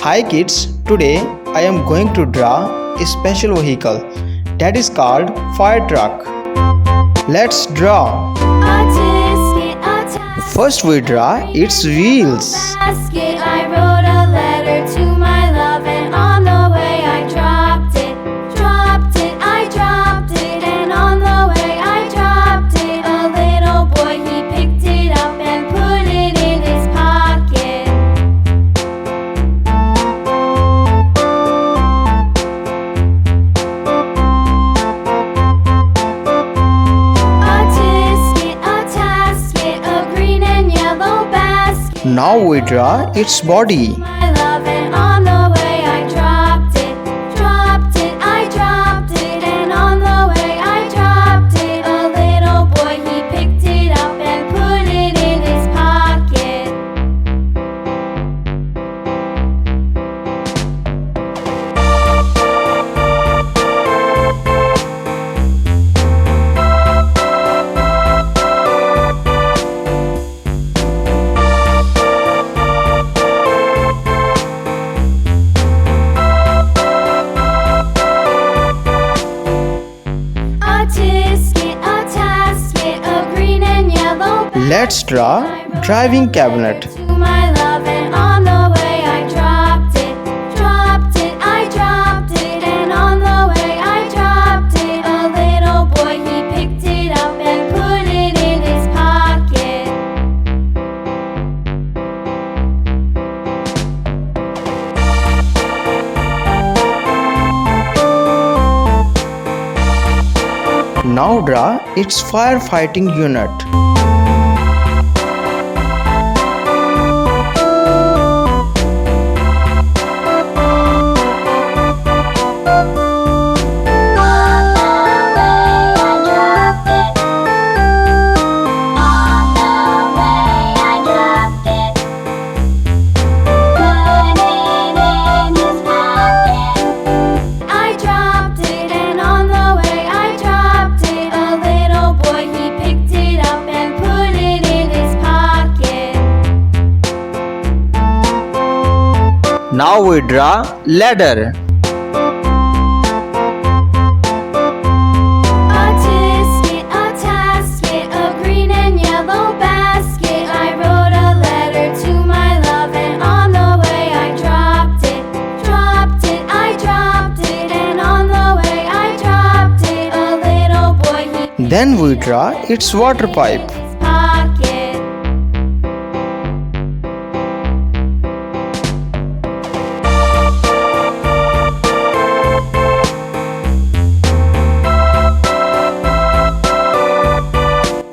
Hi kids, today I am going to draw a special vehicle that is called fire truck. Let's draw. First we draw its wheels. I wrote a letter to my love, and on the way I dropped it. I dropped it, and on the way I dropped it. A little boy, he picked it up and put it in his pocket. A tasket, a green and yellow basket. Now we draw its body. My love, and on the way I dropped it. I dropped it, and on the way I dropped it. A little boy, he picked it up and put it in his pocket. A tasket, a green and yellow basket. Let's draw driving cabinet. To my love, and on the way I dropped it. I dropped it, and on the way I dropped it. A little boy, he picked it up and put it in his pocket. Now draw its firefighting unit. I dropped it, and on the way I dropped it. A little boy, he picked it up and put it in his pocket. Now we draw ladder. A tasket, a green and yellow basket. I wrote a letter to my love, and on the way I dropped it. I dropped it, and on the way I dropped it. A little boy, he picked Then we draw its water pipe. his pocket.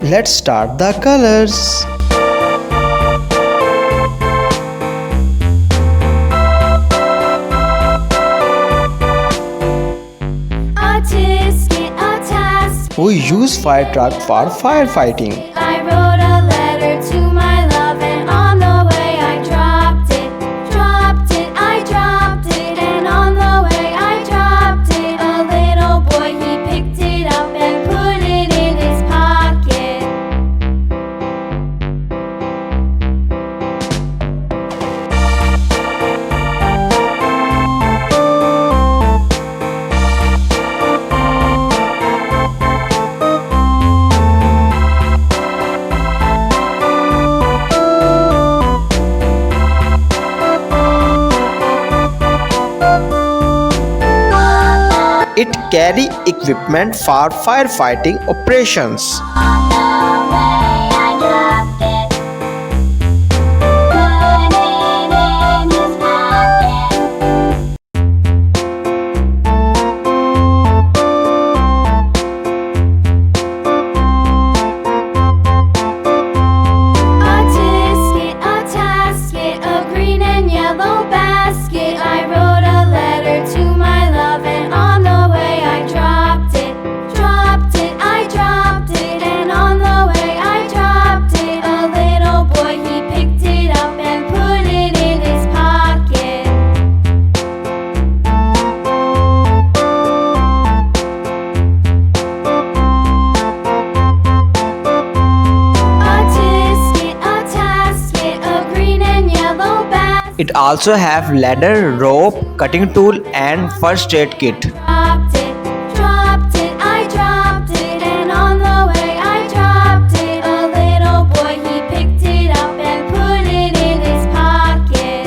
Let's start the colors. A tasket. We use fire truck for firefighting. I wrote a letter to my love, and on the way I dropped it. I dropped it, and on the way I dropped it. A little boy, he picked it up and put it in his pocket. It carry equipment for firefighting operations. On the way I dropped it. Put it in his pocket. A tasket, a green and yellow basket. I wrote a letter to my love, and on the way I dropped it. I dropped it, and on It also have ladder, rope, cutting tool and first aid kit. Dropped it, I dropped it, and on the way I dropped it. A little boy, he picked it up and put it in his pocket.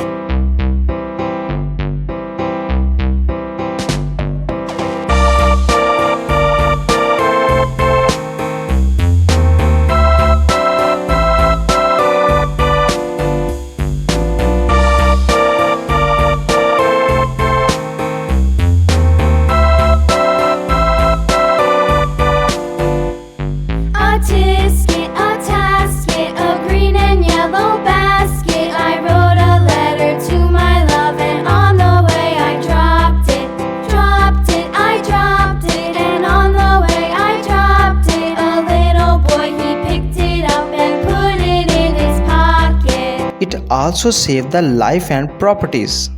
A tisket, a tasket, a green and yellow basket. I wrote a letter to my love, and on the way I dropped it. Dropped it, I dropped it, and on the way I dropped it. A little boy, he picked it up and put it in his pocket. It also save the life and properties.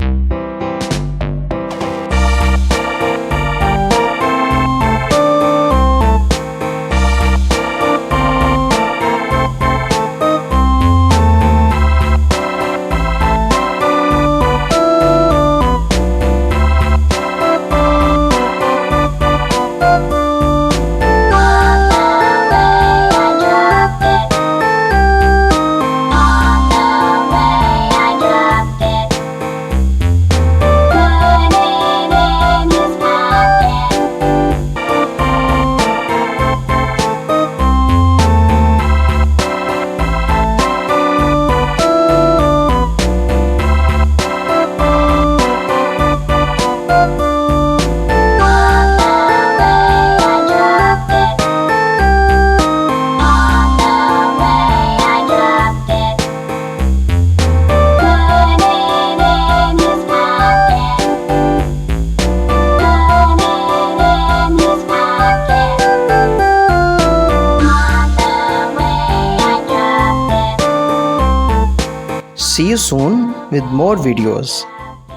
See you soon with more videos.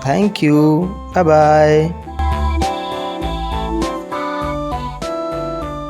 Thank you. Bye bye.